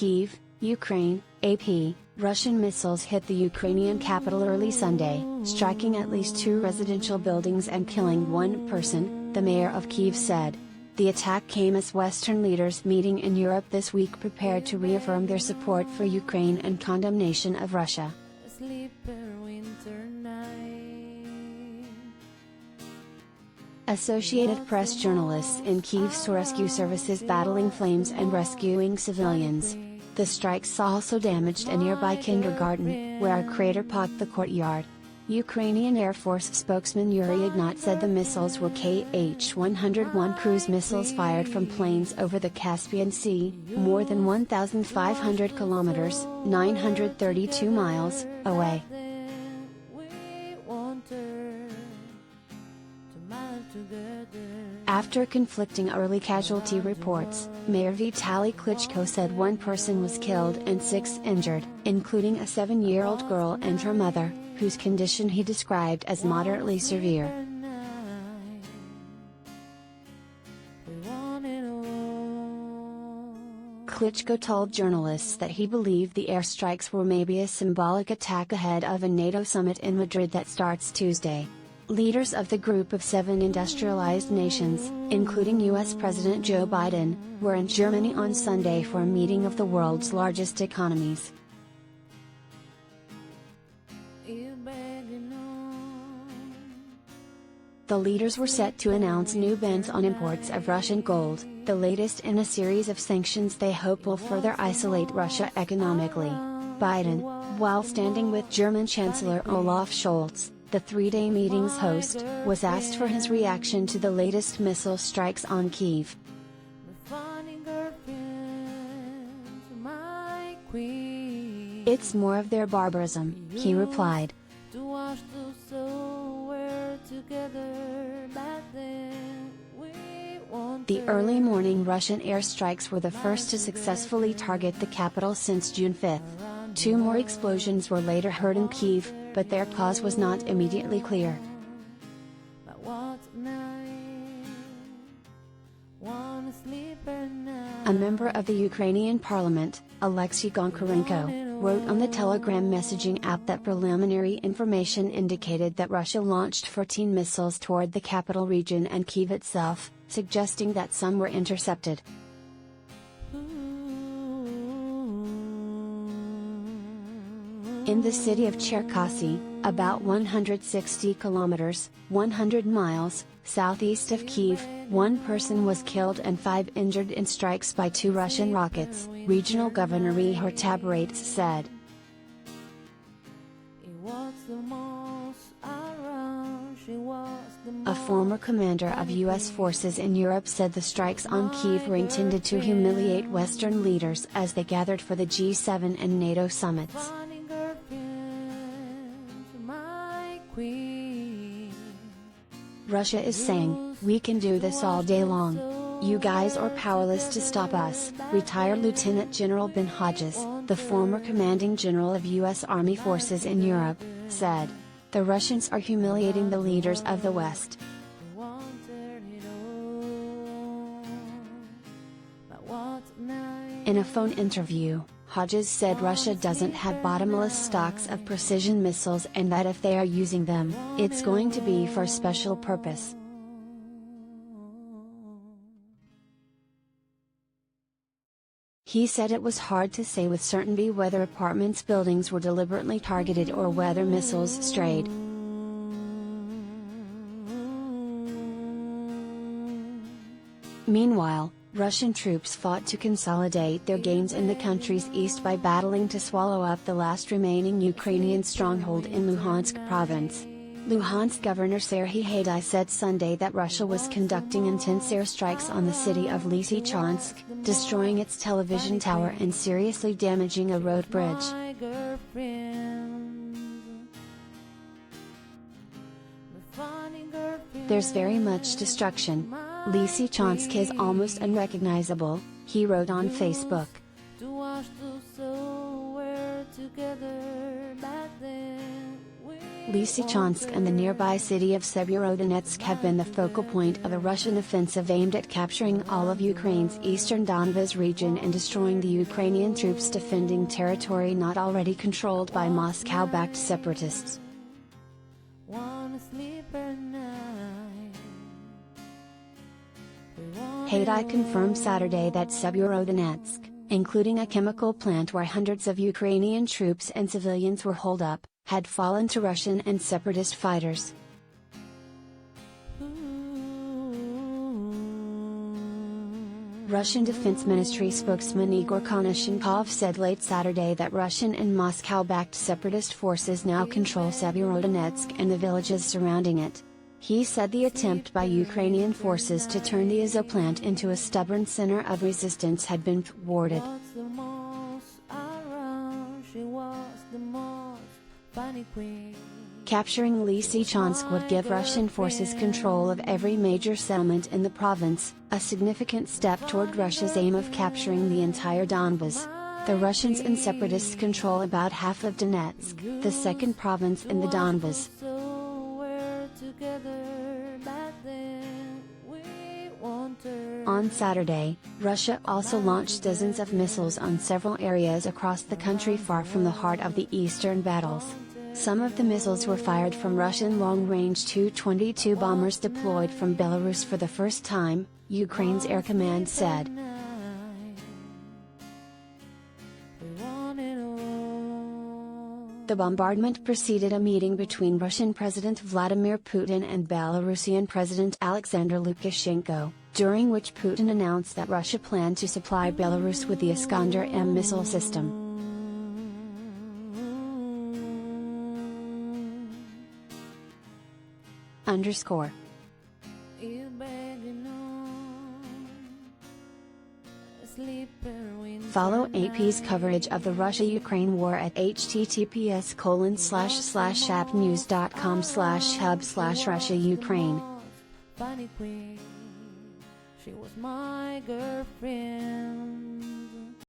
Kyiv, Ukraine, AP, Russian missiles hit the Ukrainian capital early Sunday, striking at least 2 residential buildings and killing 1 person, the mayor of Kyiv said. The attack came as Western leaders meeting in Europe this week prepared to reaffirm their support for Ukraine and condemnation of Russia. Associated Press journalists in Kyiv saw rescue services battling flames and rescuing civilians. The strikes also damaged a nearby kindergarten, where a crater pocked the courtyard. Ukrainian Air Force spokesman Yuri Ignat said the missiles were Kh-101 cruise missiles fired from planes over the Caspian Sea, more than 1,500 kilometers, 932 miles, away. After conflicting early casualty reports, Mayor Vitaly Klitschko said 1 person was killed and 6 injured, including a 7-year-old girl and her mother, whose condition he described as moderately severe. Klitschko told journalists that he believed the airstrikes were maybe a symbolic attack ahead of a NATO summit in Madrid that starts Tuesday. Leaders of the group of 7 industrialized nations, including US President Joe Biden, were in Germany on Sunday for a meeting of the world's largest economies. The leaders were set to announce new bans on imports of Russian gold, the latest in a series of sanctions they hope will further isolate Russia economically. Biden, while standing with German Chancellor Olaf Scholz, the 3-day meeting's host, was asked for his reaction to the latest missile strikes on Kyiv. "It's more of their barbarism," he replied. The early morning Russian airstrikes were the first to successfully target the capital since June 5. 2 more explosions were later heard in Kyiv, but their cause was not immediately clear. A member of the Ukrainian parliament, Alexei Goncharenko, wrote on the Telegram messaging app that preliminary information indicated that Russia launched 14 missiles toward the capital region and Kyiv itself, suggesting that some were intercepted. In the city of Cherkasy, about 160 kilometers, 100 miles, southeast of Kyiv, 1 person was killed and 5 injured in strikes by 2 Russian rockets, Regional Governor Ihor Tabareits said. A former commander of U.S. forces in Europe said the strikes on Kyiv were intended to humiliate Western leaders as they gathered for the G7 and NATO summits. Russia is saying, "We can do this all day long. You guys are powerless to stop us," retired Lieutenant General Ben Hodges, the former commanding general of U.S. Army forces in Europe, said. The Russians are humiliating the leaders of the West. In a phone interview, Hodges said Russia doesn't have bottomless stocks of precision missiles and that if they are using them, it's going to be for a special purpose. He said it was hard to say with certainty whether apartments buildings were deliberately targeted or whether missiles strayed. Meanwhile, Russian troops fought to consolidate their gains in the country's east by battling to swallow up the last remaining Ukrainian stronghold in Luhansk province. Luhansk Governor Serhiy Haidai said Sunday that Russia was conducting intense airstrikes on the city of Lysychansk, destroying its television tower and seriously damaging a road bridge. There's very much destruction. Lysychansk is almost unrecognizable, he wrote on Facebook. Lysychansk and the nearby city of Severodonetsk have been the focal point of a Russian offensive aimed at capturing all of Ukraine's eastern Donbas region and destroying the Ukrainian troops defending territory not already controlled by Moscow-backed separatists. Haidai confirmed Saturday that Severodonetsk, including a chemical plant where hundreds of Ukrainian troops and civilians were holed up, had fallen to Russian and separatist fighters. Russian Defense Ministry spokesman Igor Konashenkov said late Saturday that Russian and Moscow-backed separatist forces now control Severodonetsk and the villages surrounding it. He said the attempt by Ukrainian forces to turn the Azov plant into a stubborn center of resistance had been thwarted. Capturing Lysychansk would give Russian forces control of every major settlement in the province, a significant step toward Russia's aim of capturing the entire Donbas. The Russians and separatists control about half of Donetsk, the second province in the Donbas. On Saturday, Russia also launched dozens of missiles on several areas across the country far from the heart of the eastern battles. Some of the missiles were fired from Russian long-range Tu-22 bombers deployed from Belarus for the first time, Ukraine's Air Command said. The bombardment preceded a meeting between Russian President Vladimir Putin and Belarusian President Alexander Lukashenko, during which Putin announced that Russia planned to supply Belarus with the Iskander-M missile system. Follow AP's coverage of the Russia-Ukraine war at https://appnews.com/hub/Russia-Ukraine. She was my girlfriend.